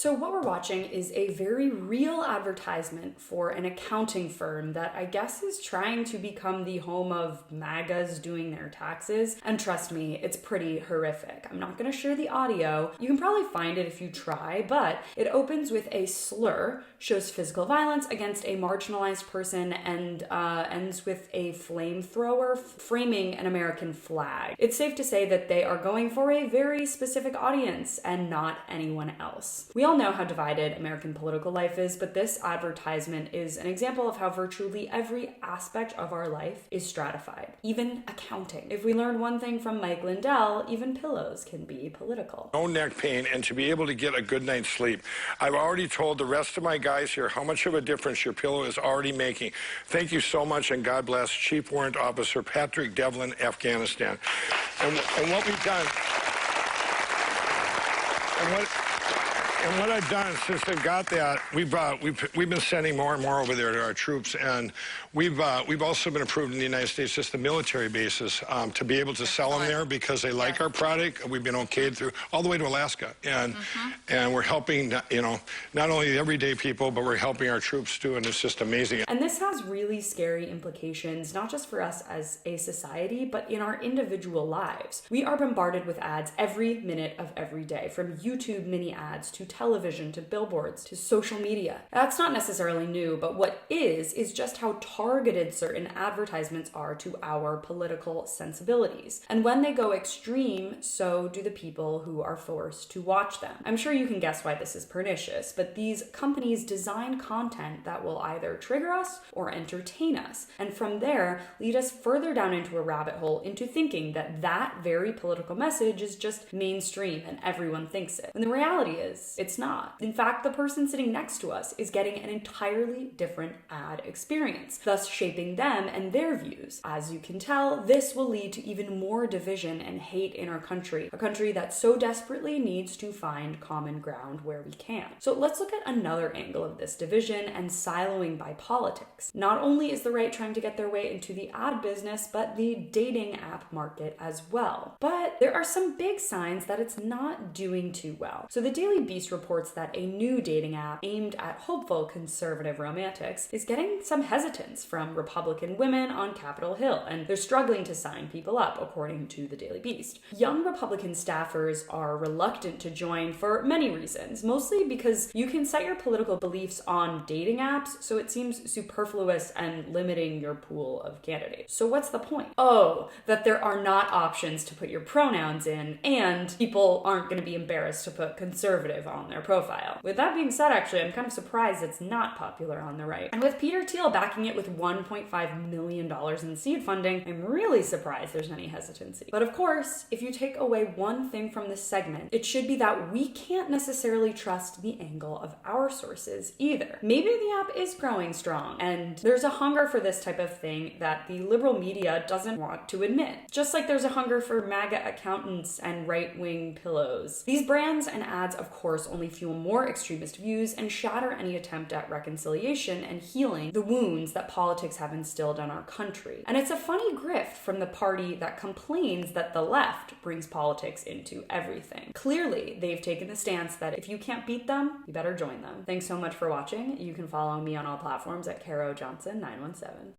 So what we're watching is a very real advertisement for an accounting firm that I guess is trying to become the home of MAGAs doing their taxes. And trust me, it's pretty horrific. I'm not going to share the audio. You can probably find it if you try, but it opens with a slur, shows physical violence against a marginalized person, and ends with a flamethrower framing an American flag. It's safe to say that they are going for a very specific audience and not anyone else. We all know how divided American political life is, but this advertisement is an example of how virtually every aspect of our life is stratified, even accounting. If we learned one thing from Mike Lindell, even pillows can be political. No neck pain, and to be able to get a good night's sleep. I've already told the rest of my guys here how much of a difference your pillow is already making. Thank you so much, and God bless Chief Warrant Officer Patrick Devlin, Afghanistan. And what we've done, and what I've done since they've got that, we've been sending more and more over there to our troops, and we've also been approved in the United States, just the military bases, to be able to sell them there because they like our product. We've been okayed through all the way to Alaska, and we're helping, you know, not only the everyday people, but we're helping our troops too, and it's just amazing. And this has really scary implications, not just for us as a society, but in our individual lives. We are bombarded with ads every minute of every day, from YouTube mini ads to television to billboards to social media. That's not necessarily new, but what is just how targeted certain advertisements are to our political sensibilities. And when they go extreme, so do the people who are forced to watch them. I'm sure you can guess why this is pernicious, but these companies design content that will either trigger us or entertain us, and from there lead us further down into a rabbit hole into thinking that that very political message is just mainstream and everyone thinks it. And the reality is, it's not. In fact, the person sitting next to us is getting an entirely different ad experience, thus shaping them and their views. As you can tell, this will lead to even more division and hate in our country, a country that so desperately needs to find common ground where we can. So let's look at another angle of this division and siloing by politics. Not only is the right trying to get their way into the ad business, but the dating app market as well. But there are some big signs that it's not doing too well. So the Daily Beast reports that a new dating app aimed at hopeful conservative romantics is getting some hesitance from Republican women on Capitol Hill, and they're struggling to sign people up, according to the Daily Beast. Young Republican staffers are reluctant to join for many reasons, mostly because you can set your political beliefs on dating apps, so it seems superfluous and limiting your pool of candidates. So what's the point? Oh, that there are not options to put your pronouns in, and people aren't going to be embarrassed to put conservative on their profile. With that being said, actually, I'm kind of surprised it's not popular on the right. And with Peter Thiel backing it with $1.5 million in seed funding, I'm really surprised there's any hesitancy. But of course, if you take away one thing from this segment, it should be that we can't necessarily trust the angle of our sources either. Maybe the app is growing strong, and there's a hunger for this type of thing that the liberal media doesn't want to admit. Just like there's a hunger for MAGA accountants and right-wing pillows. These brands and ads, of course, only fuel more extremist views and shatter any attempt at reconciliation and healing the wounds that politics have instilled on our country. And it's a funny grift from the party that complains that the left brings politics into everything. Clearly, they've taken the stance that if you can't beat them, you better join them. Thanks so much for watching. You can follow me on all platforms at Caro Johnson 917.